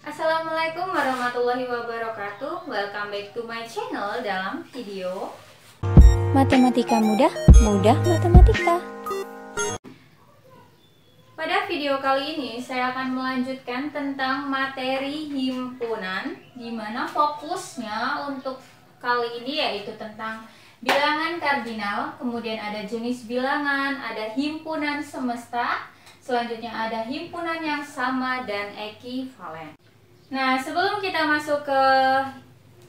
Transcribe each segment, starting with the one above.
Assalamualaikum warahmatullahi wabarakatuh. Welcome back to my channel dalam video Matematika mudah, mudah matematika. Pada video kali ini saya akan melanjutkan tentang materi himpunan, di mana fokusnya untuk kali ini yaitu tentang bilangan kardinal. Kemudian ada jenis bilangan, ada himpunan semesta, selanjutnya ada himpunan yang sama dan ekivalen. Nah, sebelum kita masuk ke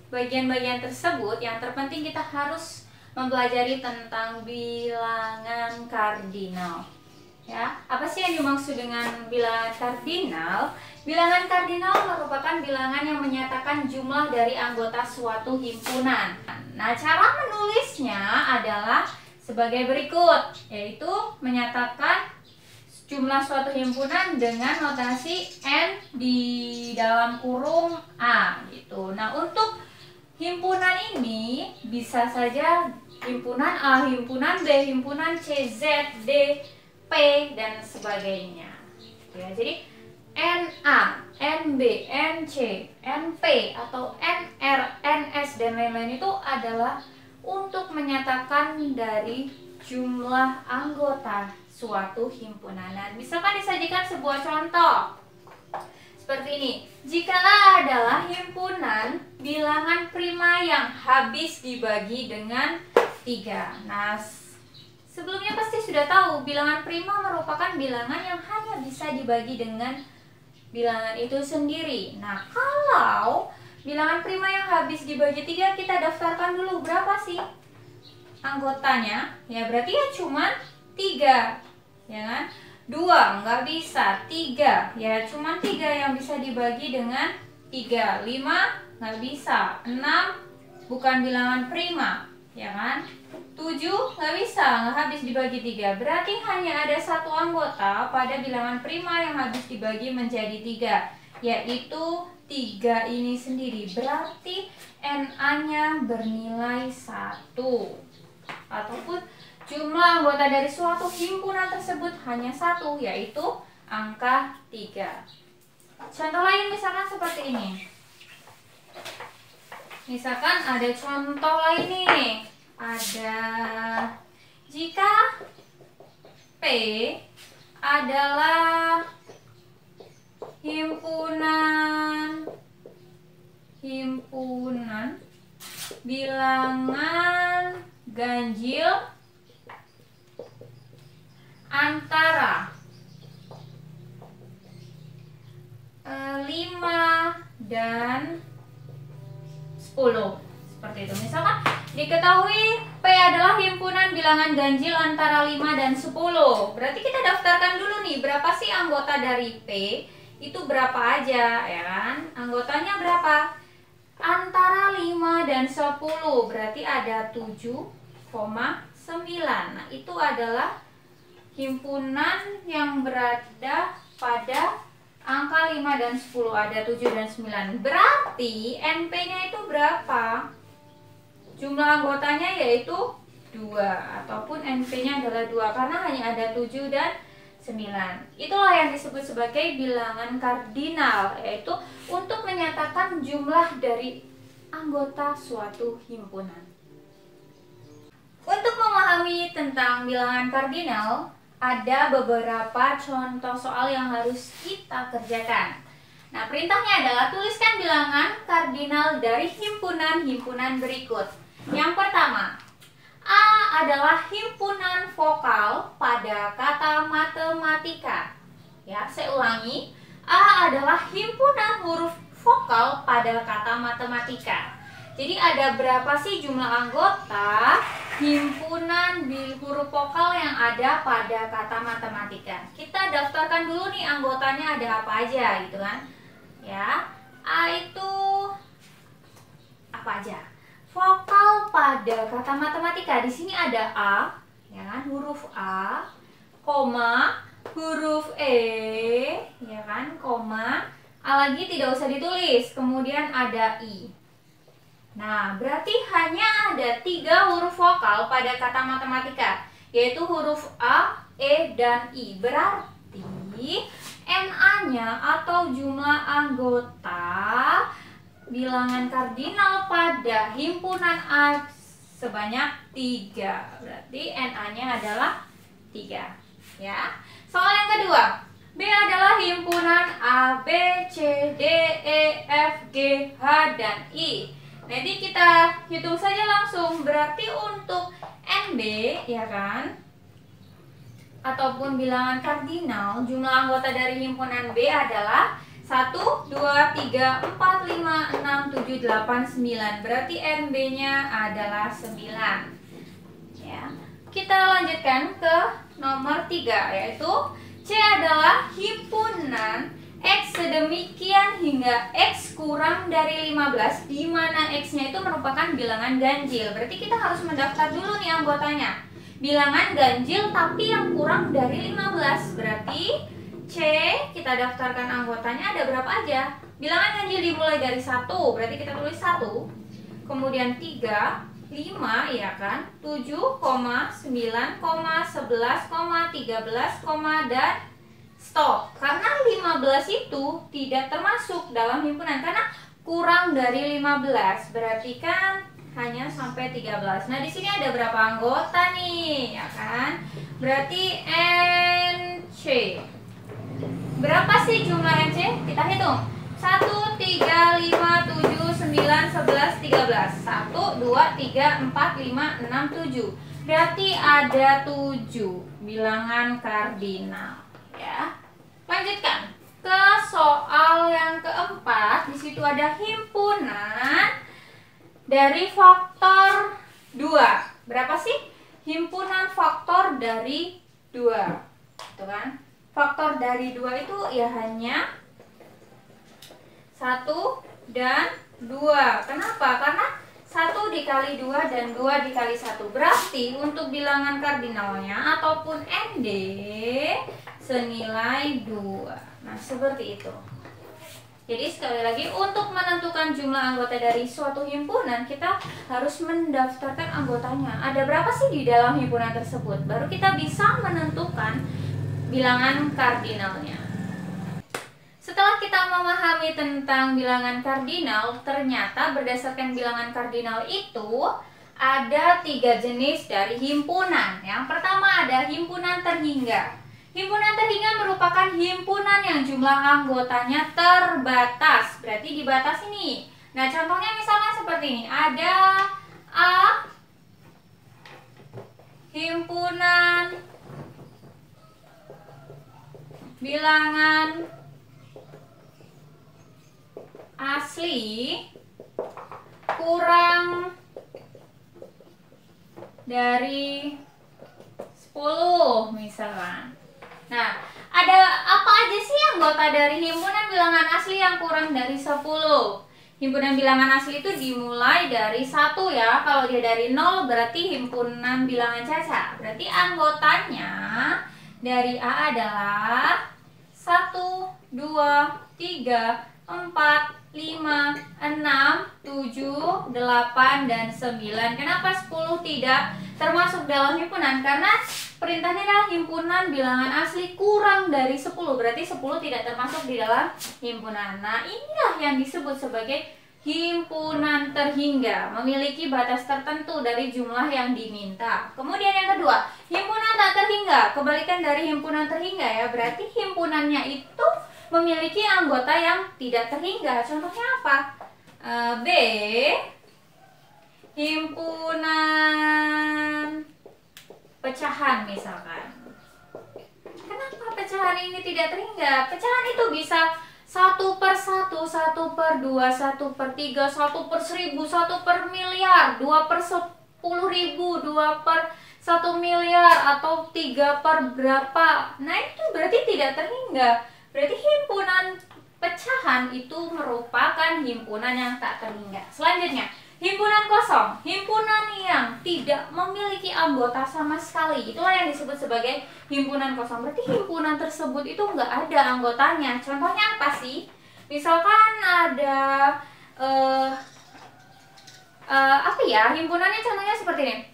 bagian-bagian tersebut, yang terpenting kita harus mempelajari tentang bilangan kardinal. Ya, apa sih yang dimaksud dengan bilangan kardinal? Bilangan kardinal merupakan bilangan yang menyatakan jumlah dari anggota suatu himpunan. Nah, cara menulisnya adalah sebagai berikut, yaitu menyatakan jumlah suatu himpunan dengan notasi N di dalam kurung A gitu. Nah, untuk himpunan ini bisa saja himpunan A, himpunan B, himpunan C, Z, D, P dan sebagainya. Ya, jadi NA, NB, NC, NP atau NR, NS dan lain-lain itu adalah untuk menyatakan dari jumlah anggota suatu himpunan. Nah, misalkan disajikan sebuah contoh seperti ini. Jikalau adalah himpunan bilangan prima yang habis dibagi dengan 3. Nah, sebelumnya pasti sudah tahu bilangan prima merupakan bilangan yang hanya bisa dibagi dengan bilangan itu sendiri. Nah, kalau bilangan prima yang habis dibagi 3, kita daftarkan dulu berapa sih anggotanya. Ya, berarti ya cuma 3. Ya kan? 2 nggak bisa, 3 ya cuma 3 yang bisa dibagi dengan 3. 5 nggak bisa, 6 bukan bilangan prima, ya kan? 7 nggak bisa, nggak habis dibagi 3. Berarti hanya ada satu anggota pada bilangan prima yang habis dibagi menjadi 3, yaitu 3 ini sendiri. Berarti NA-nya bernilai 1, ataupun jumlah anggota dari suatu himpunan tersebut hanya 1, yaitu angka 3. Contoh lain misalkan seperti ini. Misalkan ada contoh lain nih. Ada jika P adalah himpunan bilangan ganjil antara 5 dan 10. Seperti itu. Misalkan diketahui P adalah himpunan bilangan ganjil antara 5 dan 10. Berarti kita daftarkan dulu nih, berapa sih anggota dari P? Itu berapa aja, ya kan? Anggotanya berapa? Antara 5 dan 10. Berarti ada 7,9. Nah, itu adalah himpunan yang berada pada angka 5 dan 10, ada 7 dan 9. Berarti NP-nya itu berapa? Jumlah anggotanya yaitu 2, ataupun NP-nya adalah 2 karena hanya ada 7 dan 9. Itulah yang disebut sebagai bilangan kardinal, yaitu untuk menyatakan jumlah dari anggota suatu himpunan. Untuk memahami tentang bilangan kardinal, ada beberapa contoh soal yang harus kita kerjakan. Nah, perintahnya adalah tuliskan bilangan kardinal dari himpunan-himpunan berikut. Yang pertama, A adalah himpunan vokal pada kata matematika. Ya, saya ulangi. A adalah himpunan huruf vokal pada kata matematika. Jadi ada berapa sih jumlah anggota himpunan huruf vokal yang ada pada kata matematika? Kita daftarkan dulu nih anggotanya ada apa aja gitu kan. Ya, A itu apa aja? Vokal pada kata matematika. Di sini ada A, ya kan, huruf A, koma, huruf E, ya kan, koma. A lagi tidak usah ditulis. Kemudian ada I. Nah, berarti hanya ada 3 huruf vokal pada kata matematika, yaitu huruf A, E, dan I. Berarti NA-nya atau jumlah anggota bilangan kardinal pada himpunan A sebanyak 3. Berarti NA-nya adalah 3. Ya. Soal yang kedua. B adalah himpunan A, B, C, D, E, F, G, H, dan I. Nanti kita hitung saja langsung. Berarti untuk NB, ya kan, ataupun bilangan kardinal, jumlah anggota dari himpunan B adalah 1, 2, 3, 4, 5, 6, 7, 8, 9. Berarti NB-nya adalah 9. Ya. Kita lanjutkan ke nomor 3, yaitu C adalah himpunan X sedemikian hingga X kurang dari 15, di mana X-nya itu merupakan bilangan ganjil. Berarti kita harus mendaftar dulu nih anggotanya. Bilangan ganjil tapi yang kurang dari 15. Berarti C, kita daftarkan anggotanya ada berapa aja? Bilangan ganjil dimulai dari 1, berarti kita tulis 1. Kemudian 3, 5, ya kan? 7, 9, 11, 13, dan stop. Karena 15 itu tidak termasuk dalam himpunan karena kurang dari 15. Berarti kan hanya sampai 13. Nah, di sini ada berapa anggota nih, ya kan? Berarti NC. Berapa sih jumlah NC? Kita hitung. 1, 3, 5, 7, 9, 11, 13. 1, 2, 3, 4, 5, 6, 7. Berarti ada 7 bilangan kardinal. Ya. Lanjutkan ke soal yang keempat. Di situ ada himpunan dari faktor 2. Berapa sih? Himpunan faktor dari 2. Itu kan? Faktor dari 2 itu ya hanya 1 dan 2. Kenapa? Karena 1 dikali 2 dan 2 dikali 1. Berarti untuk bilangan kardinalnya ataupun ND senilai 2. Nah, seperti itu. Jadi sekali lagi untuk menentukan jumlah anggota dari suatu himpunan, kita harus mendaftarkan anggotanya. Ada berapa sih di dalam himpunan tersebut? Baru kita bisa menentukan bilangan kardinalnya. Setelah kita memahami tentang bilangan kardinal, ternyata berdasarkan bilangan kardinal itu ada 3 jenis dari himpunan. Yang pertama ada himpunan terhingga. Himpunan terhingga merupakan himpunan yang jumlah anggotanya terbatas. Berarti dibatasi nih. Nah, contohnya misalnya seperti ini. Ada A, himpunan bilangan asli kurang dari 10 misalkan. Nah, ada apa aja sih anggota dari himpunan bilangan asli yang kurang dari 10? Himpunan bilangan asli itu dimulai dari 1 ya. Kalau dia dari 0 berarti himpunan bilangan cacat. Berarti anggotanya dari A adalah 1, 2, 3, 4, 5, 6, 7, 8, dan 9. Kenapa 10 tidak termasuk dalam himpunan? Karena perintahnya adalah himpunan bilangan asli kurang dari 10. Berarti 10 tidak termasuk di dalam himpunan. Nah, inilah yang disebut sebagai himpunan terhingga, memiliki batas tertentu dari jumlah yang diminta. Kemudian yang kedua, himpunan tak terhingga, kebalikan dari himpunan terhingga ya. Berarti himpunannya itu memiliki anggota yang tidak terhingga. Contohnya apa? B, himpunan pecahan misalkan. Kenapa pecahan ini tidak terhingga? Pecahan itu bisa 1 per 1, 1 per 2, 1 per 3, 1 per 1000, 1 per miliar, 2 per 10.000, 2 per 1 miliar, atau 3 per berapa. Nah, itu berarti tidak terhingga. Berarti himpunan pecahan itu merupakan himpunan yang tak terhingga. Selanjutnya, himpunan kosong, himpunan yang tidak memiliki anggota sama sekali. Itulah yang disebut sebagai himpunan kosong. Berarti himpunan tersebut itu nggak ada anggotanya. Contohnya apa sih? Misalkan ada apa ya? Himpunannya contohnya seperti ini.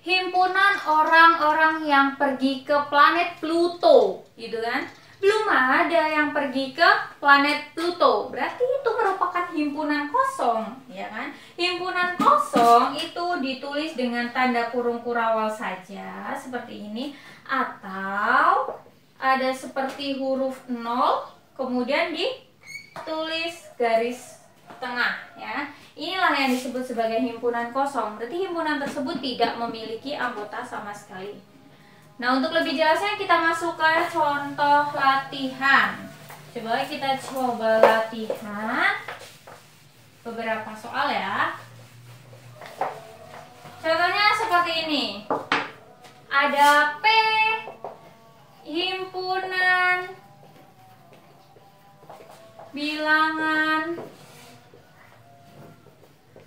Himpunan orang-orang yang pergi ke planet Pluto, gitu kan? Belum ada yang pergi ke planet Pluto. Berarti itu merupakan himpunan kosong, ya kan? Himpunan kosong itu ditulis dengan tanda kurung kurawal saja seperti ini, atau ada seperti huruf 0 kemudian ditulis garis tengah, ya. Inilah yang disebut sebagai himpunan kosong. Berarti himpunan tersebut tidak memiliki anggota sama sekali. Nah, untuk lebih jelasnya kita masuk ke contoh latihan. Coba kita coba latihan beberapa soal ya. Contohnya seperti ini. Ada P himpunan bilangan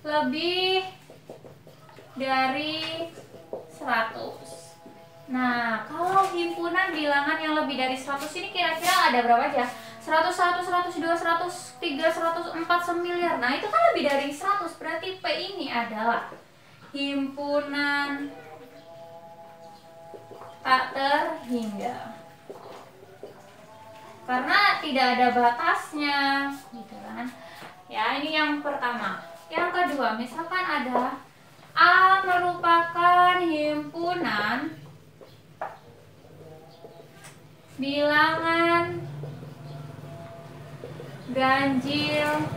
lebih dari 100. Nah, kalau himpunan bilangan yang lebih dari 100 ini kira-kira ada berapa aja? 101, 102, 103, 104 semiliar. Nah, itu kan lebih dari 100. Berarti P ini adalah himpunan tak terhingga. Karena tidak ada batasnya, gitu kan. Ya, ini yang pertama. Yang kedua, misalkan ada A merupakan himpunan bilangan ganjil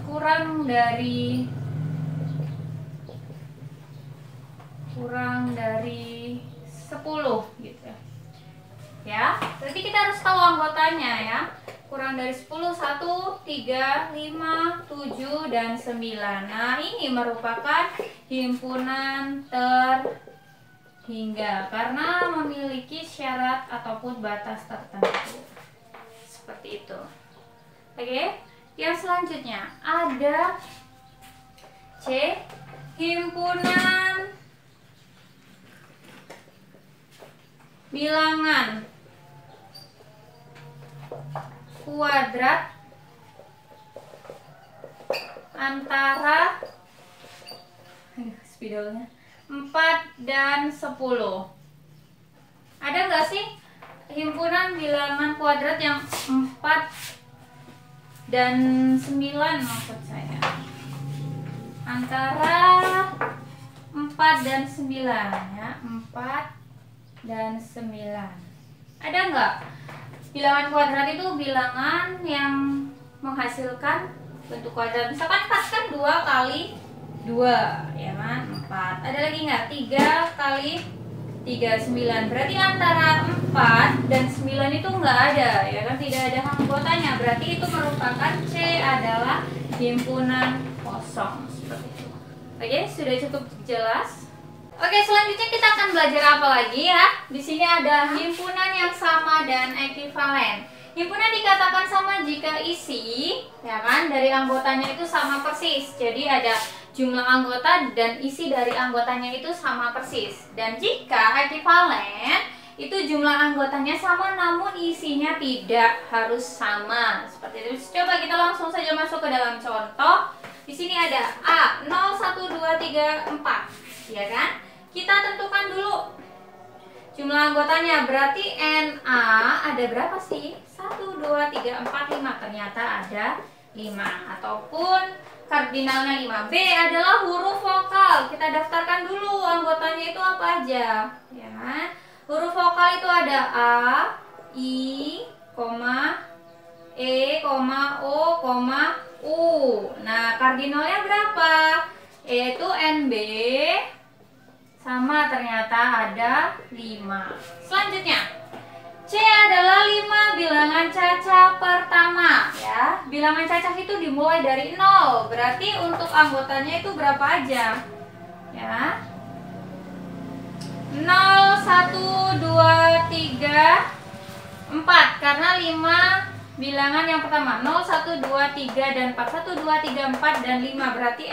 kurang dari 10 gitu ya. Berarti kita harus tahu anggotanya ya. Kurang dari 10, 1, 3, 5, 7, dan 9. Nah, ini merupakan himpunan terhingga karena memiliki syarat ataupun batas tertentu. Seperti itu. Oke, yang selanjutnya ada C, himpunan bilangan kuadrat antara spidolnya 4 dan 10. Ada nggak sih himpunan bilangan kuadrat yang 4 dan 9 maksud saya? Antara 4 dan 9 ya, 4 dan 9. Ada nggak? Bilangan kuadrat itu bilangan yang menghasilkan bentuk kuadrat. Misalkan 4 kan 2 kali 2, ya kan? 4. Ada lagi nggak? 3 kali 3, 9. Berarti antara 4 dan 9 itu nggak ada, ya kan? Tidak ada anggotanya. Berarti itu merupakan C adalah himpunan kosong. Seperti itu. Oke, sudah cukup jelas? Oke, selanjutnya kita akan belajar apa lagi ya? Di sini ada himpunan yang sama dan ekivalen. Himpunan dikatakan sama jika isi, ya kan, dari anggotanya itu sama persis. Jadi ada jumlah anggota dan isi dari anggotanya itu sama persis. Dan jika ekivalen, itu jumlah anggotanya sama namun isinya tidak harus sama. Seperti itu. Coba kita langsung saja masuk ke dalam contoh. Di sini ada A 0, 1, 2, 3, 4, ya kan? Kita tentukan dulu jumlah anggotanya. Berarti NA ada berapa sih? 1, 2, 3, 4, 5. Ternyata ada 5. Ataupun kardinalnya 5. B adalah huruf vokal. Kita daftarkan dulu anggotanya itu apa aja. Ya. Huruf vokal itu ada A, I, E, O, U. Nah, kardinalnya berapa? Yaitu NB. Sama, ternyata ada 5. Selanjutnya C adalah 5 bilangan cacah pertama ya. Bilangan cacah itu dimulai dari 0. Berarti untuk anggotanya itu berapa aja? Ya. 0, 1, 2, 3, 4. Karena 5 bilangan yang pertama. 0, 1, 2, 3, dan 4. 1, 2, 3, 4, dan 5. Berarti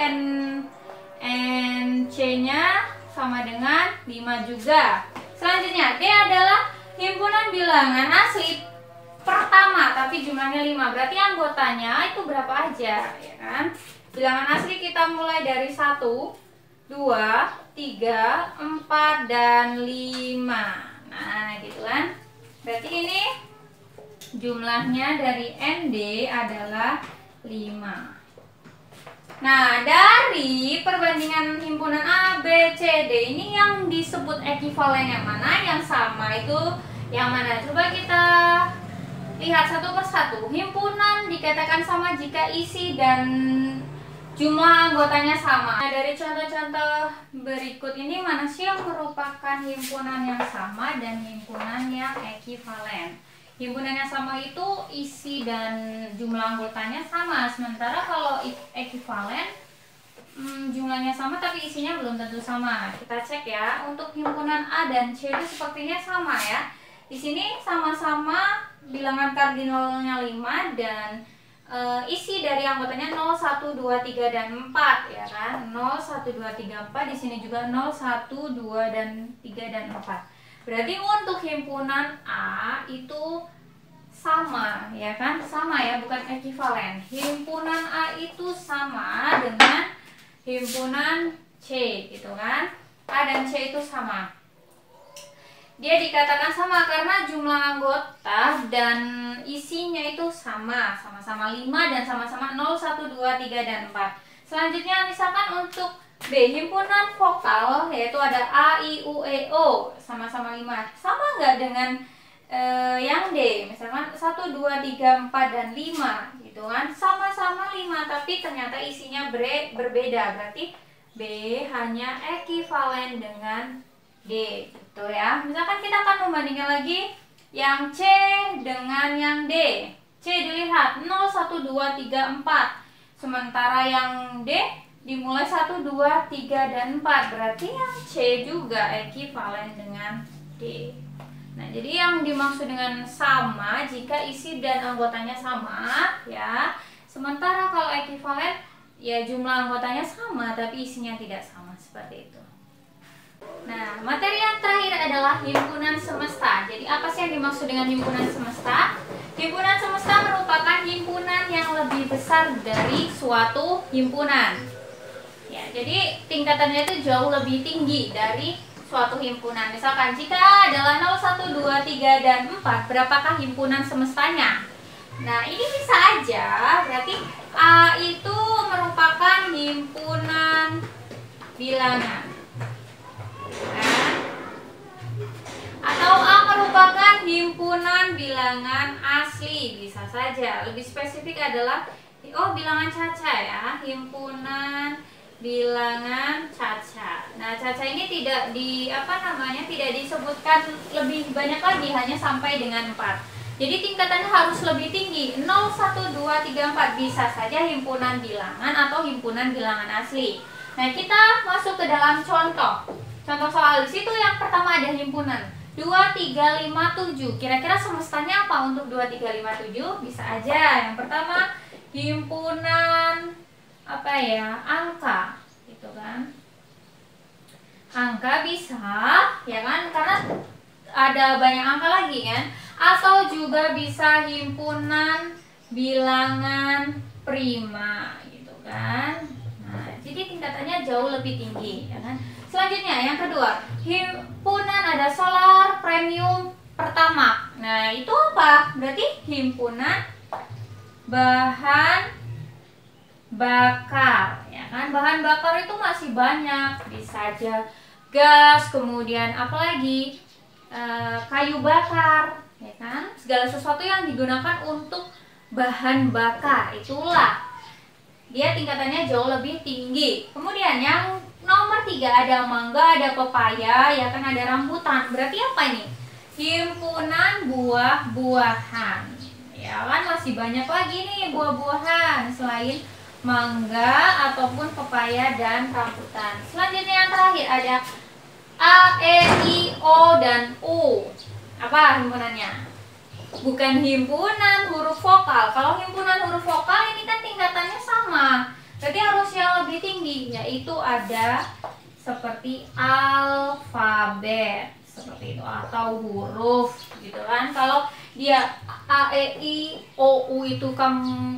NC-nya sama dengan 5 juga. Selanjutnya D adalah himpunan bilangan asli pertama tapi jumlahnya 5. Berarti anggotanya itu berapa aja, ya kan? Bilangan asli kita mulai dari 1, 2, 3, 4, dan 5. Nah, gitu kan. Berarti ini jumlahnya dari ND adalah 5. Nah, dari perbandingan himpunan A, B, C, D ini yang disebut ekivalen yang mana, yang sama itu yang mana? Coba kita lihat satu persatu. Himpunan dikatakan sama jika isi dan jumlah anggotanya sama. Nah, dari contoh-contoh berikut ini mana sih yang merupakan himpunan yang sama dan himpunan yang ekivalen? Himpunan yang sama itu isi dan jumlah anggotanya sama, sementara kalau ekivalen jumlahnya sama tapi isinya belum tentu sama. Kita cek ya, untuk himpunan A dan C itu sepertinya sama ya. Di sini sama-sama bilangan kardinalnya 5 dan isi dari anggotanya 0, 1, 2, 3 dan 4 ya kan. 0, 1, 2, 3, 4. Di sini juga 0, 1, 2 dan 3 dan 4. Berarti untuk himpunan A itu sama ya kan, sama ya, bukan ekivalen. Himpunan A itu sama dengan himpunan C gitu kan. A dan C itu sama. Dia dikatakan sama karena jumlah anggota dan isinya itu sama, sama-sama 5 dan sama-sama 0, 1, 2, 3 dan 4. Selanjutnya misalkan untuk B, himpunan vokal yaitu ada A, I, U, E, O, sama-sama 5. Sama nggak dengan yang D? Misalkan 1, 2, 3, 4 dan 5 gitu kan. Sama-sama 5 tapi ternyata isinya berbeda. Berarti B hanya ekivalen dengan D gitu ya. Misalkan kita akan membandingkan lagi yang C dengan yang D. C dilihat 0, 1, 2, 3, 4. Sementara yang D dimulai 1, 2, 3, dan 4. Berarti yang C juga ekivalen dengan D. Nah, jadi yang dimaksud dengan sama jika isi dan anggotanya sama ya. Sementara kalau ekivalen ya jumlah anggotanya sama tapi isinya tidak sama, seperti itu. Nah, materi yang terakhir adalah himpunan semesta. Jadi apa sih yang dimaksud dengan himpunan semesta? Himpunan semesta merupakan himpunan yang lebih besar dari suatu himpunan. Ya, jadi tingkatannya itu jauh lebih tinggi dari suatu himpunan. Misalkan jika A adalah 0, 1, 2, 3, dan 4, berapakah himpunan semestanya? Nah, ini bisa aja, berarti A itu merupakan himpunan bilangan. Nah, atau A merupakan himpunan bilangan asli, bisa saja. Lebih spesifik adalah bilangan caca ya, himpunan bilangan caca. Nah, caca ini tidak tidak disebutkan lebih banyak lagi, hanya sampai dengan 4. Jadi tingkatannya harus lebih tinggi. 0, 1, 2, 3, 4 bisa saja himpunan bilangan atau himpunan bilangan asli. Nah, kita masuk ke dalam contoh. Contoh soal di situ yang pertama ada himpunan 2, 3, 5, 7. Kira-kira semestanya apa untuk 2, 3, 5, 7? Bisa aja. Yang pertama himpunan angka gitu kan. Angka bisa ya kan, karena ada banyak angka lagi kan. Atau juga bisa himpunan bilangan prima gitu kan. Nah, jadi tingkatannya jauh lebih tinggi ya kan. Selanjutnya yang kedua, himpunan ada solar, premium, pertamax. Nah, itu apa? Berarti himpunan bahan bakar ya kan. Bahan bakar itu masih banyak, bisa aja gas, kemudian apalagi kayu bakar ya kan. Segala sesuatu yang digunakan untuk bahan bakar itulah dia tingkatannya jauh lebih tinggi. Kemudian yang nomor 3 ada mangga, ada pepaya ya kan, ada rambutan. Berarti apa ini? Himpunan buah-buahan ya kan. Masih banyak lagi nih buah-buahan selain mangga ataupun pepaya dan rambutan. Selanjutnya yang terakhir ada A, E, I, O, dan U. Apa himpunannya? Bukan himpunan huruf vokal. Kalau himpunan huruf vokal ini kan tingkatannya sama, berarti harus yang lebih tinggi, yaitu ada seperti alfabet seperti itu atau huruf gitu kan. Kalau dia A, E, I, O, U itu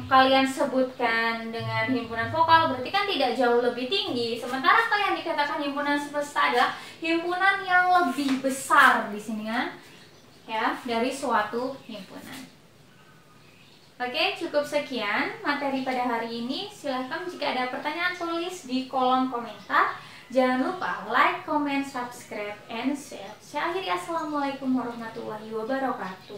kalian sebutkan dengan himpunan vokal, berarti kan tidak jauh lebih tinggi. Sementara yang dikatakan himpunan semesta adalah himpunan yang lebih besar di sini kan, ya, dari suatu himpunan. Oke, cukup sekian materi pada hari ini. Silahkan jika ada pertanyaan tulis di kolom komentar. Jangan lupa like, comment, subscribe, and share. Saya akhiri, assalamualaikum warahmatullahi wabarakatuh.